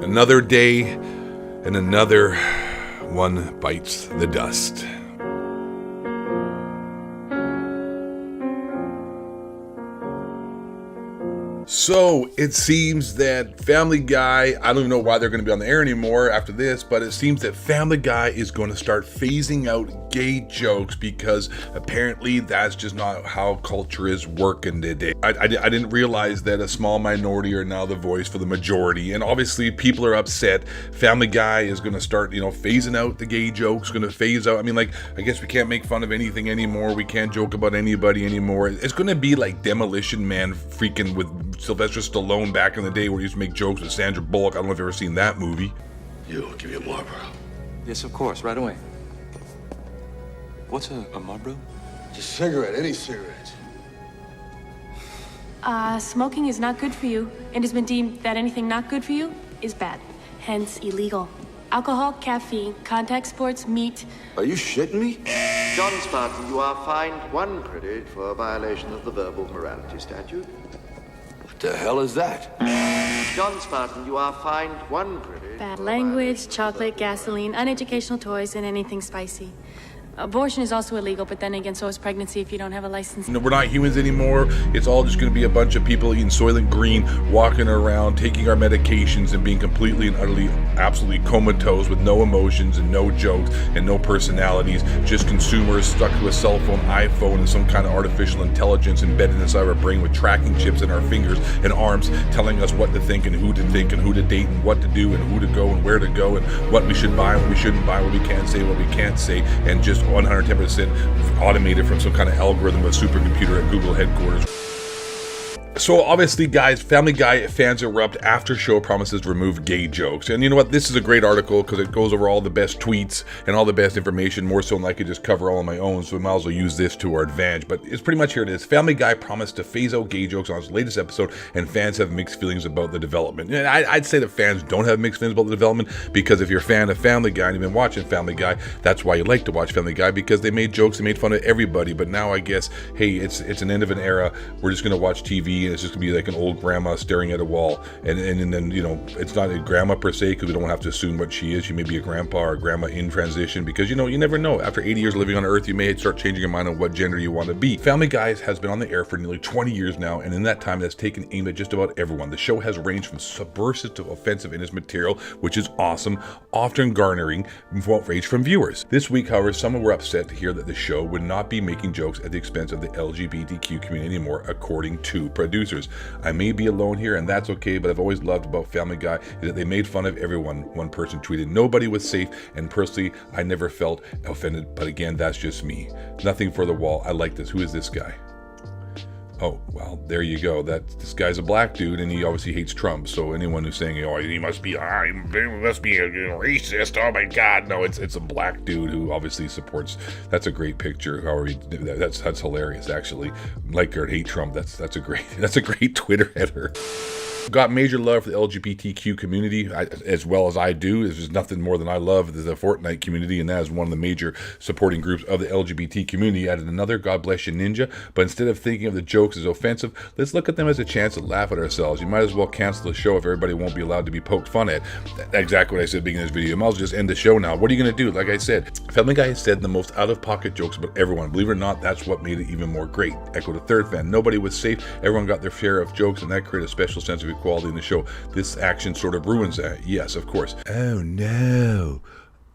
Another day and another one bites the dust. So it seems that Family Guy, I don't even know why they're going to be on the air anymore after this, but it seems that Family Guy is going to start phasing out gay jokes because apparently that's just not how culture is working today. I didn't realize that a small minority are now the voice for the majority, and obviously people are upset. Family Guy is going to start, phasing out the gay jokes, going to phase out. I guess we can't make fun of anything anymore. We can't joke about anybody anymore. It's going to be like Demolition Man freaking with Sylvester Stallone back in the day where he used to make jokes with Sandra Bullock. I don't know if you've ever seen that movie. I'll give you a Marlboro. Yes, of course, right away. What's a Marlboro? It's a cigarette, any cigarette. Smoking is not good for you, and has been deemed that anything not good for you is bad, hence illegal. Alcohol, caffeine, contact sports, meat. Are you shitting me? John Spartan, you are fined 1 credit for a violation of the verbal morality statute. What the hell is that? John Spartan, you are fined 1 credit. Bad language, chocolate, gasoline, uneducational toys, and anything spicy. Abortion is also illegal, but then again, so is pregnancy if you don't have a license. We're not humans anymore. It's all just going to be a bunch of people eating Soylent Green, walking around, taking our medications, and being completely and utterly, absolutely comatose with no emotions and no jokes and no personalities. Just consumers stuck to a cell phone, iPhone, and some kind of artificial intelligence embedded inside our brain with tracking chips in our fingers and arms, telling us what to think and who to date and what to do and who to go and where to go and what we should buy and what we shouldn't buy, what we can say, what we can't say, and just 110% automated from some kind of algorithm of a supercomputer at Google headquarters. So obviously, guys, Family Guy fans erupt after show promises to remove gay jokes. And you know what? This is a great article because it goes over all the best tweets and all the best information, more so than I could just cover all on my own, so we might as well use this to our advantage. But it's pretty much here it is. Family Guy promised to phase out gay jokes on its latest episode, and fans have mixed feelings about the development. And I'd say that fans don't have mixed feelings about the development because if you're a fan of Family Guy and you've been watching Family Guy, that's why you like to watch Family Guy, because they made jokes, they made fun of everybody. But now I guess, hey, it's an end of an era. We're just going to watch TV, and it's just going to be like an old grandma staring at a wall, and then it's not a grandma per se, because we don't have to assume what she is. She may be a grandpa or a grandma in transition, because you never know. After 80 years living on Earth, you may start changing your mind on what gender you want to be. Family Guy has been on the air for nearly 20 years now, and in that time it has taken aim at just about everyone. The show has ranged from subversive to offensive in its material, which is awesome, often garnering rage from viewers. This week, however, some were upset to hear that the show would not be making jokes at the expense of the LGBTQ community anymore, according to producers. I may be alone here, and that's okay, but I've always loved about Family Guy is that they made fun of everyone. One person tweeted, "Nobody was safe," and personally, I never felt offended, but again, that's just me. Nothing for the wall. I like this. Who is this guy? Oh, well, there you go. This guy's a black dude, and he obviously hates Trump. So anyone who's saying, "Oh, he must be a racist," oh my God, no, it's a black dude who obviously supports. That's a great picture. However, that's hilarious actually. Like or hate Trump. That's a great Twitter header. Got major love for the LGBTQ community, as well as I do. There's nothing more than I love the Fortnite community, and that is one of the major supporting groups of the LGBT community. Added another, God bless you, Ninja. But instead of thinking of the jokes as offensive, let's look at them as a chance to laugh at ourselves. You might as well cancel the show if everybody won't be allowed to be poked fun at. That's exactly what I said at the beginning of this video. You might as well just end the show now. What are you going to do? Like I said, Family Guy has said the most out-of-pocket jokes about everyone. Believe it or not, that's what made it even more great. Echo the third fan. Nobody was safe. Everyone got their share of jokes, and that created a special sense of equality in the show. This action sort of ruins that. Yes, of course. Oh no.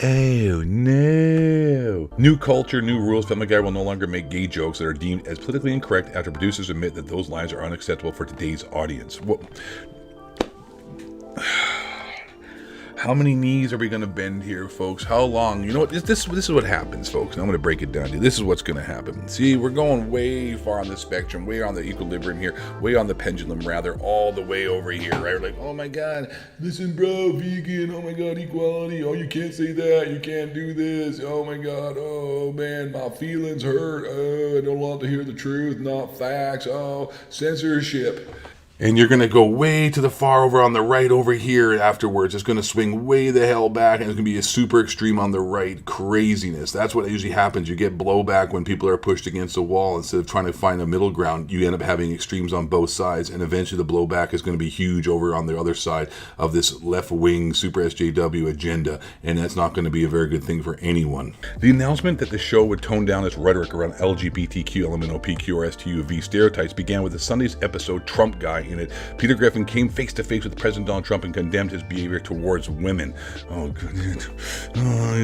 Oh no. New culture, new rules. Family Guy will no longer make gay jokes that are deemed as politically incorrect after producers admit that those lines are unacceptable for today's audience. Well, how many knees are we going to bend here, folks? How long? You know what? This is what happens, folks. And I'm going to break it down to you. This is what's going to happen. See, we're going way far on the spectrum, way on the equilibrium here, way on the pendulum, rather, all the way over here, right? We're like, oh my God, listen, bro, vegan. Oh my God, equality. Oh, you can't say that. You can't do this. Oh my God. Oh man, my feelings hurt. Oh, I don't want to hear the truth, not facts. Oh, censorship. And you're going to go way to the far over on the right over here afterwards. It's going to swing way the hell back, and it's going to be a super extreme on the right. Craziness. That's what usually happens. You get blowback when people are pushed against a wall. Instead of trying to find a middle ground, you end up having extremes on both sides, and eventually the blowback is going to be huge over on the other side of this left-wing super SJW agenda, and that's not going to be a very good thing for anyone. The announcement that the show would tone down its rhetoric around LGBTQ, LMNOP, or STUV stereotypes began with the Sunday's episode Trump Guy. In it, Peter Griffin came face to face with President Donald Trump and condemned his behavior towards women.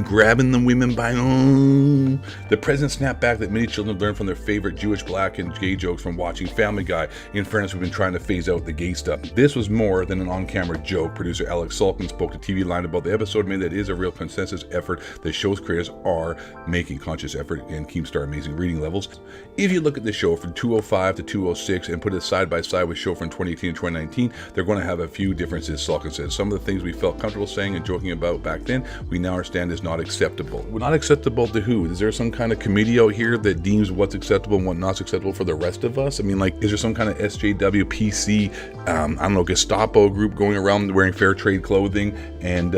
Grabbing the women by the president snapped back that many children learn from their favorite Jewish, black, and gay jokes from watching Family Guy. In fairness, we've been trying to phase out the gay stuff. This was more than an on-camera joke. Producer Alex Sulkin spoke to TV Line about the episode, made that it is a real consensus effort that show's creators are making conscious effort and Keemstar amazing reading levels. If you look at the show from 205 to 206 and put it side by side with show from 2018 and 2019, they're going to have a few differences. Sulkin said some of the things we felt comfortable saying and joking about back then, we now understand is not acceptable. Well, not acceptable to who? Is there some kind of committee out here that deems what's acceptable and what not acceptable for the rest of us? I mean, like, is there some kind of SJW, PC, I don't know, Gestapo group going around wearing fair trade clothing and,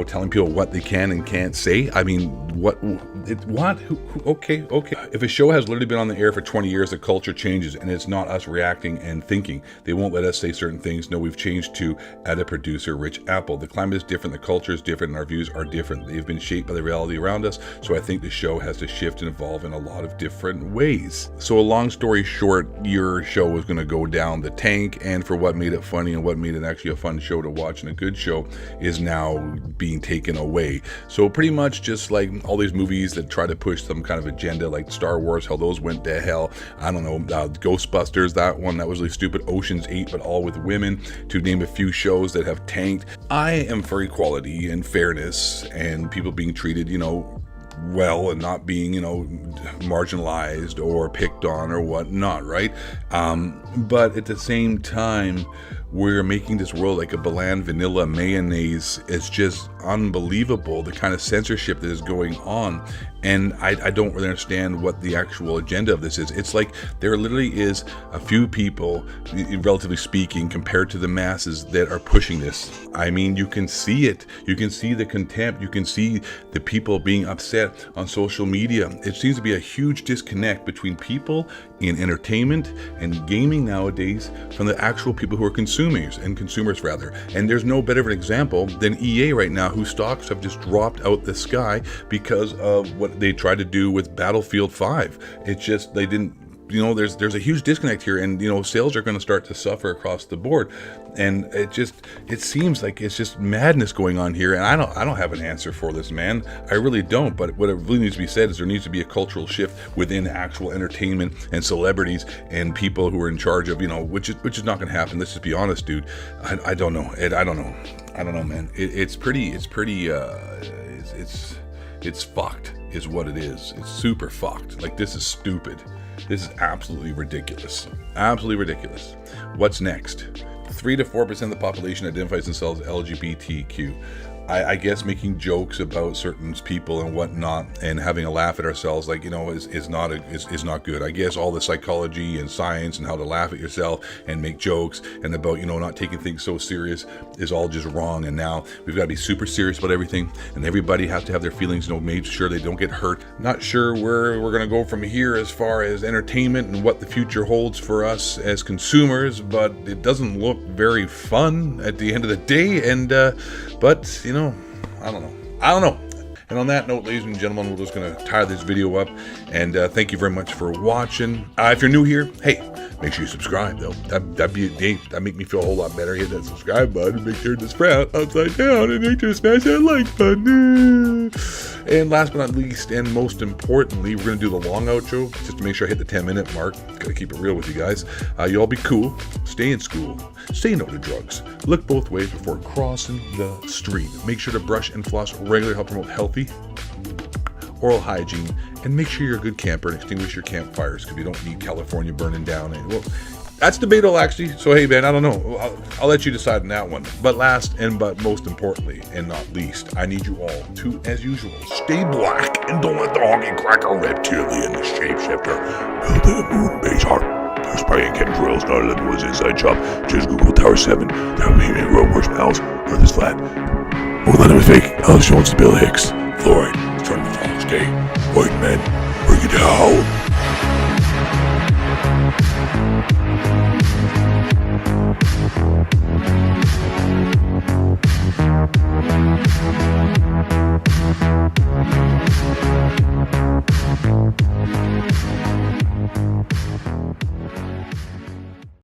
telling people what they can and can't say? I mean, what? Okay. If a show has literally been on the air for 20 years, the culture changes, and it's not us reacting and thinking. They won't let us say certain things. No, we've changed to, add a producer, Rich Apple. The climate is different, the culture is different, and our views are different. They've been shaped by the reality around us, so I think the show has to shift and evolve in a lot of different ways. So a long story short, your show was going to go down the tank, and for what made it funny and what made it actually a fun show to watch and a good show is now being taken away. So pretty much just like all these movies that try to push some kind of agenda, like Star Wars, how those went to hell. I don't know, Ghostbusters, that one, that was really stupid. Ocean's 8, but all with women, to name a few shows that have tanked. I am for equality and fairness and people being treated, well, and not being, marginalized or picked on or whatnot, right? But at the same time, we're making this world like a bland vanilla mayonnaise. It's just unbelievable, the kind of censorship that is going on. And I don't really understand what the actual agenda of this is. It's like there literally is a few people, relatively speaking, compared to the masses that are pushing this. I mean, you can see it. You can see the contempt. You can see the people being upset on social media. It seems to be a huge disconnect between people in entertainment and gaming nowadays from the actual people who are consumers. And there's no better of an example than EA right now, whose stocks have just dropped out the sky because of what they tried to do with Battlefield 5. It's just, they didn't, there's a huge disconnect here, and sales are going to start to suffer across the board, and it seems like it's just madness going on here, and I don't have an answer for this, man. I really don't. But what it really needs to be said is there needs to be a cultural shift within actual entertainment and celebrities and people who are in charge of, which is not going to happen. Let's just be honest, dude. I don't know. I don't know, man. It's fucked is what it is. It's super fucked. Like, this is stupid. This is absolutely ridiculous. Absolutely ridiculous. What's next? 3 to 4% of the population identifies themselves as LGBTQ. I guess making jokes about certain people and whatnot and having a laugh at ourselves, is not good. I guess all the psychology and science and how to laugh at yourself and make jokes and about, not taking things so serious is all just wrong. And now we've got to be super serious about everything, and everybody has to have their feelings, made sure they don't get hurt. Not sure where we're going to go from here as far as entertainment and what the future holds for us as consumers, but it doesn't look very fun at the end of the day. And, but, I don't know. And on that note, ladies and gentlemen, we're just going to tie this video up. And thank you very much for watching. If you're new here, hey, make sure you subscribe, though. That'd make me feel a whole lot better. Hit that subscribe button. Make sure to sprout upside down and make sure to smash that like button. And last but not least, and most importantly, we're going to do the long outro just to make sure I hit the 10-minute mark. Got to keep it real with you guys. You all be cool. Stay in school. Say no to drugs. Look both ways before crossing the street. Make sure to brush and floss regularly, help promote healthy oral hygiene, and make sure you're a good camper and extinguish your campfires because you don't need California burning down. And well, that's debatable, actually. So hey, man, I don't know. I'll let you decide on that one. But last and but most importantly and not least, I need you all to, as usual, stay black and don't let the honky cracker reptilian shapeshifter build a moon base heart. There's probably chemtrails, not a living woods inside job. Just Google Tower 7. There will be a road worse miles. Earth is flat. Oh, that was fake. Alex Jones to Bill Hicks. Fluoride. It's turning the frogs gay. White men, bring it down.